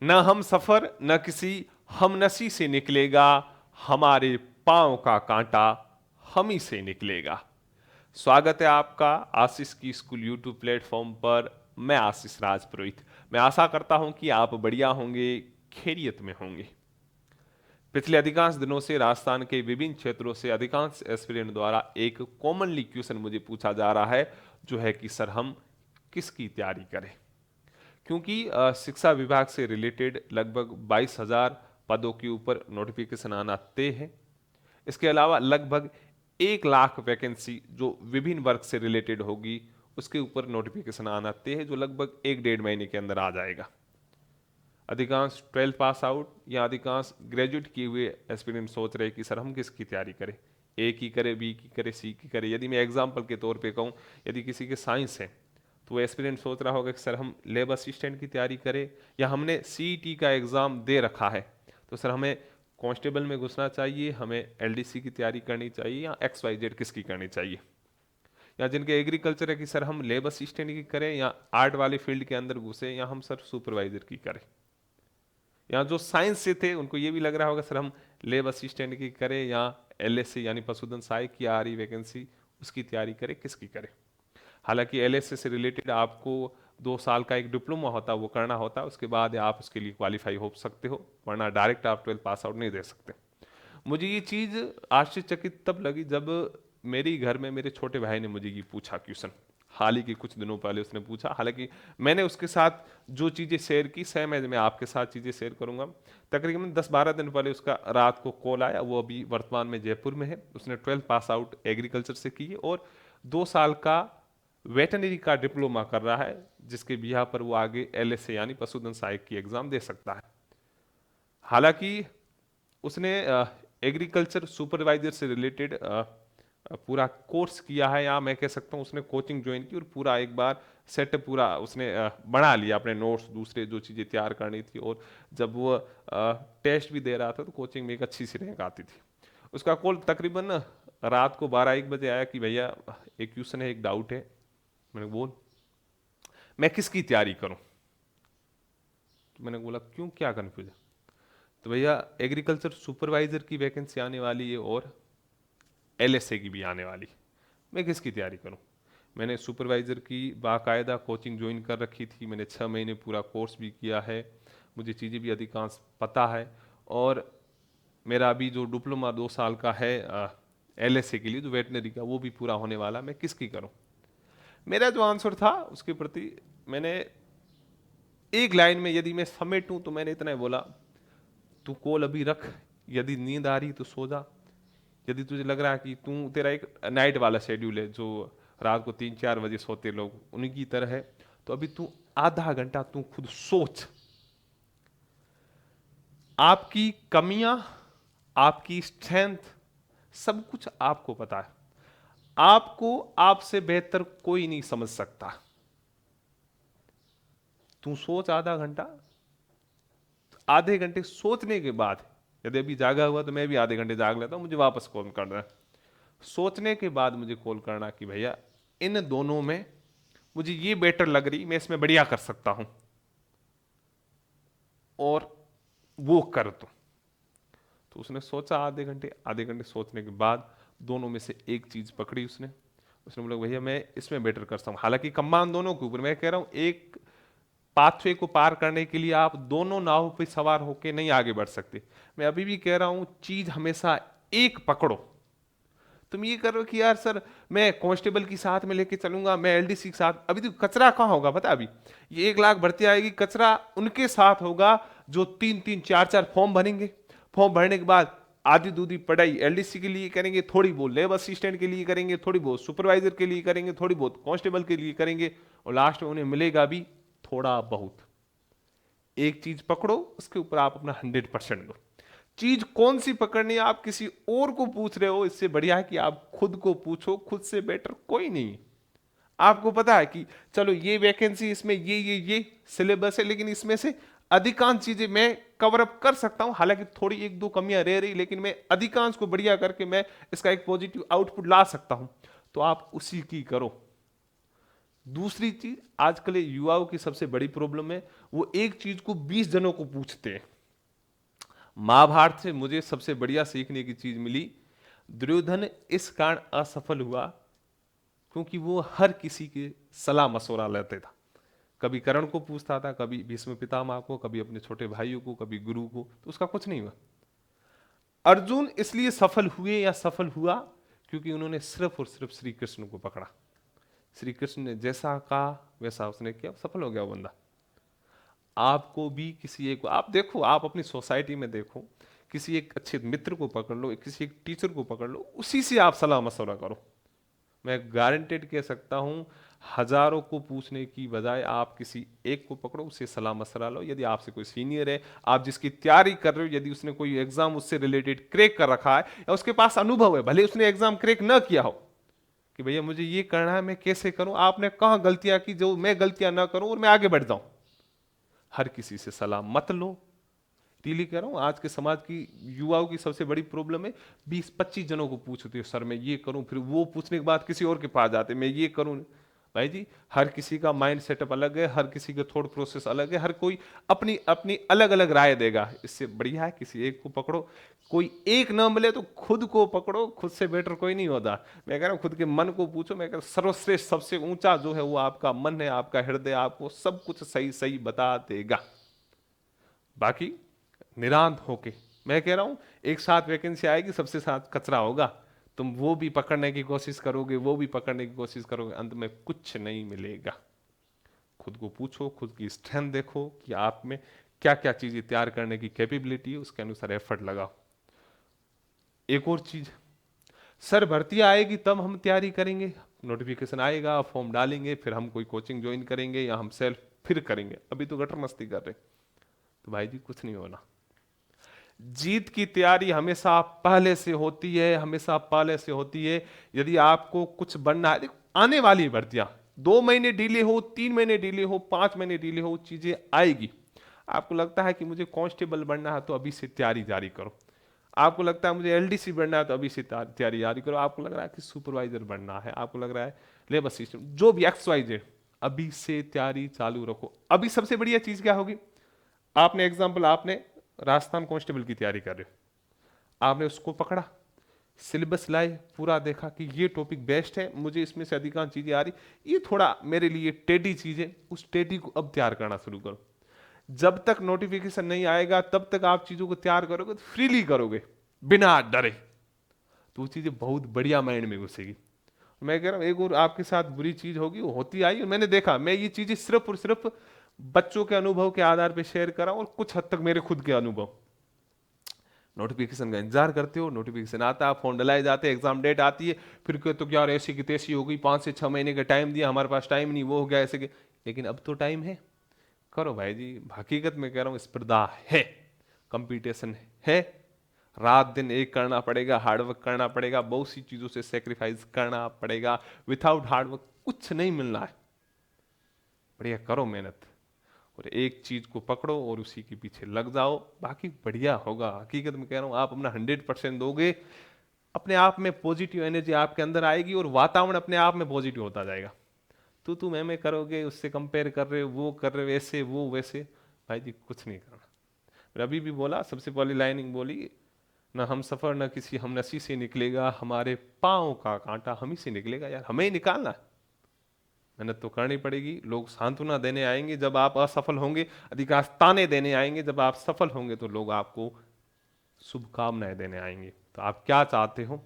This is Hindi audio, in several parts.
न हम सफर न किसी हमनसी से निकलेगा, हमारे पांव का कांटा हम ही से निकलेगा। स्वागत है आपका आशीष की स्कूल यूट्यूब प्लेटफॉर्म पर। मैं आशीष राज पुरोहित। मैं आशा करता हूं कि आप बढ़िया होंगे, खैरियत में होंगे। पिछले अधिकांश दिनों से राजस्थान के विभिन्न क्षेत्रों से अधिकांश एस्पिरेंट द्वारा एक कॉमनली क्वेश्चन मुझे पूछा जा रहा है, जो है कि सर हम किसकी तैयारी करें। क्योंकि शिक्षा विभाग से रिलेटेड लगभग 22,000 पदों के ऊपर नोटिफिकेशन आना तय है। इसके अलावा लगभग 1 लाख वैकेंसी जो विभिन्न वर्ग से रिलेटेड होगी, उसके ऊपर नोटिफिकेशन आना तय है, जो लगभग 1 डेढ़ महीने के अंदर आ जाएगा। अधिकांश 12th पास आउट या अधिकांश ग्रेजुएट किए हुए एस्पिरेंट सोच रहे कि सर हम किसकी तैयारी करें, ए की करें, बी की करें, सी की करें। यदि मैं एग्जाम्पल के तौर पे कहूँ, यदि किसी के साइंस है तो वो एस्पिरेंट सोच रहा होगा कि सर हम लैब असिस्टेंट की तैयारी करें, या हमने सीईटी का एग्ज़ाम दे रखा है तो सर हमें कांस्टेबल में घुसना चाहिए, हमें एलडीसी की तैयारी करनी चाहिए, या एक्स वाई जेड किसकी करनी चाहिए। या जिनके एग्रीकल्चर है कि सर हम लेबर असिस्टेंट की करें, या आर्ट वाले फील्ड के अंदर घुसे, या हम सर सुपरवाइजर की करें। या जो साइंस से थे उनको ये भी लग रहा होगा सर हम लेब असिस्टेंट की करें, या एलएससी यानी पशुधन सहायक की आ रही वैकेंसी उसकी तैयारी करें, किसकी करें। हालांकि एलएससी से रिलेटेड आपको 2 साल का एक डिप्लोमा होता है, वो करना होता है, उसके बाद आप उसके लिए क्वालिफाई हो सकते हो, वरना डायरेक्ट आप 12th पास आउट नहीं दे सकते। मुझे ये चीज़ आश्चर्यचकित तब लगी जब मेरे घर में मेरे छोटे भाई ने मुझे ये पूछा क्वेश्चन। हाल ही के कुछ दिनों पहले उसने पूछा। हालांकि मैंने उसके साथ जो चीज़ें शेयर की, सेम है मैं आपके साथ चीज़ें शेयर करूंगा। तकरीबन 10-12 दिन पहले उसका रात को कॉल आया। वो अभी वर्तमान में जयपुर में है। उसने 12th पास आउट एग्रीकल्चर से की है और 2 साल का वेटनरी का डिप्लोमा कर रहा है, जिसके बिहा पर वो आगे एलएसए यानी पशुधन सहायक की एग्जाम दे सकता है। हालांकि उसने एग्रीकल्चर सुपरवाइजर से रिलेटेड पूरा कोर्स किया है, या मैं कह सकता हूँ उसने कोचिंग ज्वाइन की और पूरा एक बार सेटअप पूरा उसने बना लिया, अपने नोट्स दूसरे जो चीज़ें तैयार करनी थी। और जब वो टेस्ट भी दे रहा था तो कोचिंग में एक अच्छी सी रैंक आती थी। उसका कॉल तकरीबन रात को 12-1 बजे आया कि भैया एक क्वेश्चन है, एक डाउट है। मैंने बोल, मैं किसकी तैयारी करूं। तो मैंने बोला क्यों, क्या कन्फ्यूजन। तो भैया एग्रीकल्चर सुपरवाइजर की वैकेंसी आने वाली है और एलएसए की भी आने वाली, मैं किसकी तैयारी करूं। मैंने सुपरवाइजर की बाकायदा कोचिंग ज्वाइन कर रखी थी, मैंने 6 महीने पूरा कोर्स भी किया है, मुझे चीज़ें भी अधिकांश पता है। और मेरा अभी जो डिप्लोमा 2 साल का है एलएसए के लिए जो वेटनरी का, वो भी पूरा होने वाला, मैं किसकी करूं। मेरा जो आंसर था उसके प्रति मैंने एक लाइन में यदि मैं समेटूं तो मैंने इतना ही बोला, तू कॉल अभी रख, यदि नींद आ रही तो सो जा। यदि तुझे लग रहा है कि तू, तेरा एक नाइट वाला शेड्यूल है, जो रात को 3-4 बजे सोते लोग उनकी तरह है, तो अभी तू आधा घंटा तू खुद सोच। आपकी कमियां, आपकी स्ट्रेंथ, सब कुछ आपको पता है। आपको आपसे बेहतर कोई नहीं समझ सकता। तू सोच आधा घंटा। आधे घंटे सोचने के बाद, यदि अभी जागा हुआ तो मैं भी आधे घंटे जाग लेता हूं, मुझे वापस कॉल करना है। सोचने के बाद मुझे कॉल करना कि भैया इन दोनों में मुझे ये बेटर लग रही, मैं इसमें बढ़िया कर सकता हूं, और वो कर दो। तो उसने सोचा आधे घंटे सोचने के बाद दोनों में से एक चीज पकड़ी उसने। उसने बोला भैया मैं इसमें बेटर कर सकता हूं। हालांकि कमान दोनों के ऊपर, मैं कह रहा हूं एक पाथवे को पार करने के लिए आप दोनों नाव पे सवार होकर नहीं आगे बढ़ सकते। मैं अभी भी कह रहा हूं चीज हमेशा एक पकड़ो। तुम ये करो कि यार सर मैं कांस्टेबल की साथ में लेके चलूंगा, मैं एलडीसी के साथ, अभी तो कचरा कहाँ होगा पता है। अभी ये 1 लाख भर्ती आएगी, कचरा उनके साथ होगा जो 3-3 4-4 फॉर्म भरेंगे। फॉर्म भरने के बाद आधी दूधी पढ़ाई एलडीसी के लिए करेंगे, थोड़ी बहुत लेब असिस्टेंट के लिए करेंगे, थोड़ी बहुत सुपरवाइजर के लिए करेंगे, थोड़ी बहुत कांस्टेबल के लिए करेंगे, और लास्ट में उन्हें मिलेगा भी थोड़ा बहुत। एक चीज पकड़ो, उसके ऊपर आप अपना 100% दो। चीज कौन सी पकड़नी है आप किसी और को पूछ रहे हो, इससे बढ़िया है कि आप खुद को पूछो। खुद से बेटर कोई नहीं है। आपको पता है कि चलो ये वैकेंसी, इसमें ये सिलेबस है, लेकिन इसमें से अधिकांश चीजें मैं कवर अप कर सकता हूं। हालांकि थोड़ी एक दो कमियां रह रही, लेकिन मैं अधिकांश को बढ़िया करके मैं इसका एक पॉजिटिव आउटपुट ला सकता हूं। तो आप उसी की करो। दूसरी चीज, आजकल युवाओं की सबसे बड़ी प्रॉब्लम है, वो एक चीज को 20 जनों को पूछते हैं। महाभारत से मुझे सबसे बढ़िया सीखने की चीज मिली, दुर्योधन इस कारण असफल हुआ क्योंकि वो हर किसी के सलाह मशवरा लेते था। कभी कर्ण को पूछता था, कभी भीष्म पितामह को, कभी अपने छोटे भाइयों को, कभी गुरु को, तो उसका कुछ नहीं हुआ। अर्जुन इसलिए सफल हुए या सफल हुआ क्योंकि उन्होंने सिर्फ और सिर्फ श्री कृष्ण को पकड़ा। श्री कृष्ण ने जैसा कहा वैसा उसने किया, सफल हो गया वो बंदा। आपको भी किसी एक, आप देखो, आप अपनी सोसाइटी में देखो, किसी एक अच्छे मित्र को पकड़ लो, किसी एक टीचर को पकड़ लो, उसी से आप सलाह मशवरा करो। मैं गारंटेड कह सकता हूं, हजारों को पूछने की बजाय आप किसी एक को पकड़ो, उससे सलाह मशवरा लो। यदि आपसे कोई सीनियर है, आप जिसकी तैयारी कर रहे हो, यदि उसने कोई एग्जाम उससे रिलेटेड क्रैक कर रखा है या उसके पास अनुभव है, भले उसने एग्जाम क्रैक न किया हो, कि भैया मुझे ये करना है, मैं कैसे करूं, आपने कहां गलतियां की जो मैं गलतियां ना करूं और मैं आगे बढ़ जाऊं। हर किसी से सलाह मत लो। इसीलिए कह रहा हूं, आज के समाज की युवाओं की सबसे बड़ी प्रॉब्लम है, 20-25 जनों को पूछते हो, सर मैं ये करूं, फिर वो पूछने के बाद किसी और के पास जाते, मैं ये करूं। भाई जी, हर किसी का माइंड सेटअप अलग है, हर किसी का थॉट प्रोसेस अलग है, हर कोई अपनी अपनी अलग अलग राय देगा। इससे बढ़िया है किसी एक को पकड़ो। कोई एक ना मिले तो खुद को पकड़ो, खुद से बेटर कोई नहीं होता। मैं कह रहा हूं, खुद के मन को पूछो। मैं कह रहा हूं, सर्वश्रेष्ठ सबसे ऊंचा जो है वो आपका मन है, आपका हृदय आपको सब कुछ सही सही बता देगा। बाकी निरांत होके, मैं कह रहा हूं, एक साथ वैकेंसी आएगी, सबसे साथ कचरा होगा। तुम वो भी पकड़ने की कोशिश करोगे, वो भी पकड़ने की कोशिश करोगे, अंत में कुछ नहीं मिलेगा। खुद को पूछो, खुद की स्ट्रेंथ देखो कि आप में क्या क्या चीजें तैयार करने की कैपेबिलिटी है, उसके अनुसार एफर्ट लगाओ। एक और चीज, सर भर्ती आएगी तब हम तैयारी करेंगे, नोटिफिकेशन आएगा, फॉर्म डालेंगे, फिर हम कोई कोचिंग ज्वाइन करेंगे या हम सेल्फ फिर करेंगे, अभी तो गटर मस्ती कर रहे। तो भाई जी कुछ नहीं होना। जीत की तैयारी हमेशा पहले से होती है, हमेशा पहले से होती है। यदि आपको कुछ बनना है, देखो आने वाली भर्तियां 2 महीने डिले हो, 3 महीने डिले हो, 5 महीने डिले हो, चीजें आएगी। आपको लगता है कि मुझे कांस्टेबल बनना है तो अभी से तैयारी जारी करो। आपको लगता है मुझे एलडीसी बनना है तो अभी से तैयारी जारी करो। आपको लग रहा है कि सुपरवाइजर बनना है, आपको लग रहा है लेबर सिस्टम, जो भी XYZ, अभी से तैयारी चालू रखो। अभी सबसे बढ़िया चीज क्या होगी, आपने एग्जाम्पल, आपने राजस्थान कांस्टेबल की तैयारी कर रहे हो, आपने उसको पकड़ा, सिलेबस लाए, पूरा देखा कि ये टॉपिक बेस्ट है, मुझे इसमें से अधिकांश चीजें आ रही, ये थोड़ा मेरे लिए टेडी चीज है, उस टेडी को अब तैयार करना शुरू करो। जब तक नोटिफिकेशन नहीं आएगा तब तक आप चीजों को तैयार करोगे, तो फ्रीली करोगे बिना डरे, तो वो चीजें बहुत बढ़िया माइंड में घुसेगी। मैं कह रहा हूँ, एक और आपके साथ बुरी चीज होगी, वो होती आई और मैंने देखा, मैं ये चीजें सिर्फ और सिर्फ बच्चों के अनुभव के आधार पे शेयर करा और कुछ हद तक मेरे खुद के अनुभव। नोटिफिकेशन का इंतजार करते हो, नोटिफिकेशन आता है, फोन डलाए जाते हैं, एग्जाम डेट आती है, फिर कहते हो कि यार ऐसी की तैसी हो गई, 5 से 6 महीने का टाइम दिया, हमारे पास टाइम नहीं, वो हो गया ऐसे के। लेकिन अब तो टाइम है, करो भाई जी। हकीकत में कह रहा हूँ, स्पर्धा है, कंपटीशन है, रात दिन एक करना पड़ेगा, हार्डवर्क करना पड़ेगा, बहुत सी चीजों से सेक्रीफाइस करना पड़ेगा। विदाउट हार्डवर्क कुछ नहीं मिलना है। बढ़िया करो मेहनत और एक चीज को पकड़ो और उसी के पीछे लग जाओ, बाकी बढ़िया होगा। हकीकत में कह रहा हूं, आप अपना 100% दोगे, अपने आप में पॉजिटिव एनर्जी आपके अंदर आएगी और वातावरण अपने आप में पॉजिटिव होता जाएगा। तो मैं करोगे, उससे कंपेयर कर रहे हो, वो कर रहे हो, ऐसे वो वैसे, भाई जी कुछ नहीं करना। मैंने अभी भी बोला, सबसे पहली लाइनिंग बोली ना, हम सफर ना किसी हमनसी से निकलेगा, हमारे पाँव का कांटा हम ही से निकलेगा। यार हमें ही निकालना है, मेहनत तो करनी पड़ेगी। लोग सांत्वना देने आएंगे जब आप असफल होंगे, अधिकांश ताने देने आएंगे जब आप सफल होंगे, तो लोग आपको शुभकामनाएं देने आएंगे। तो आप क्या चाहते हो,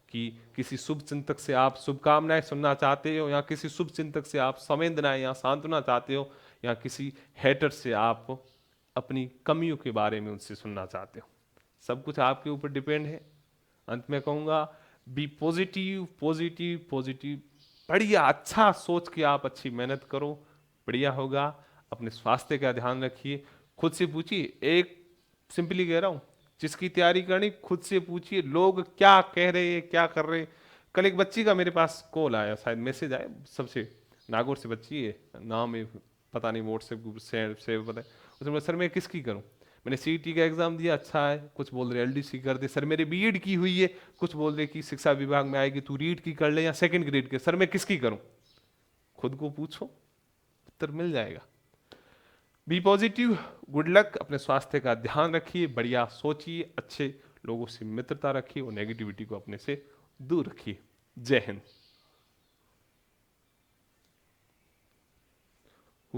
कि किसी शुभ चिंतक से आप शुभकामनाएं सुनना चाहते हो, या किसी शुभ चिंतक से आप संवेदनाएं या सांत्वना चाहते हो, या किसी हेटर से आप अपनी कमियों के बारे में उनसे सुनना चाहते हो? सब कुछ आपके ऊपर डिपेंड है। अंत में कहूंगा, बी पॉजिटिव पॉजिटिव पॉजिटिव, बढ़िया अच्छा सोच के आप अच्छी मेहनत करो, बढ़िया होगा। अपने स्वास्थ्य का ध्यान रखिए, खुद से पूछिए, एक सिंपली कह रहा हूं, जिसकी तैयारी करनी खुद से पूछिए, लोग क्या कह रहे हैं, क्या कर रहे हैं। कल एक बच्ची का मेरे पास कॉल आया, शायद मैसेज आया, सबसे नागौर से बच्ची है, नाम है पता नहीं, व्हाट्सएप ग्रुप से पता है। उसने बोला सर मैं किसकी करूं, मैंने सीईटी का एग्जाम दिया, अच्छा है, कुछ बोल रहे एलडीसी कर दे, सर मेरे बीएड की हुई है, कुछ बोल रहे कि शिक्षा विभाग में आएगी, तू रीड की कर ले या सेकंड ग्रेड के, सर मैं किसकी करूं? खुद को पूछो, उत्तर मिल जाएगा। बी पॉजिटिव, गुड लक, अपने स्वास्थ्य का ध्यान रखिए, बढ़िया सोचिए, अच्छे लोगों से मित्रता रखिए और नेगेटिविटी को अपने से दूर रखिए। जय हिंद।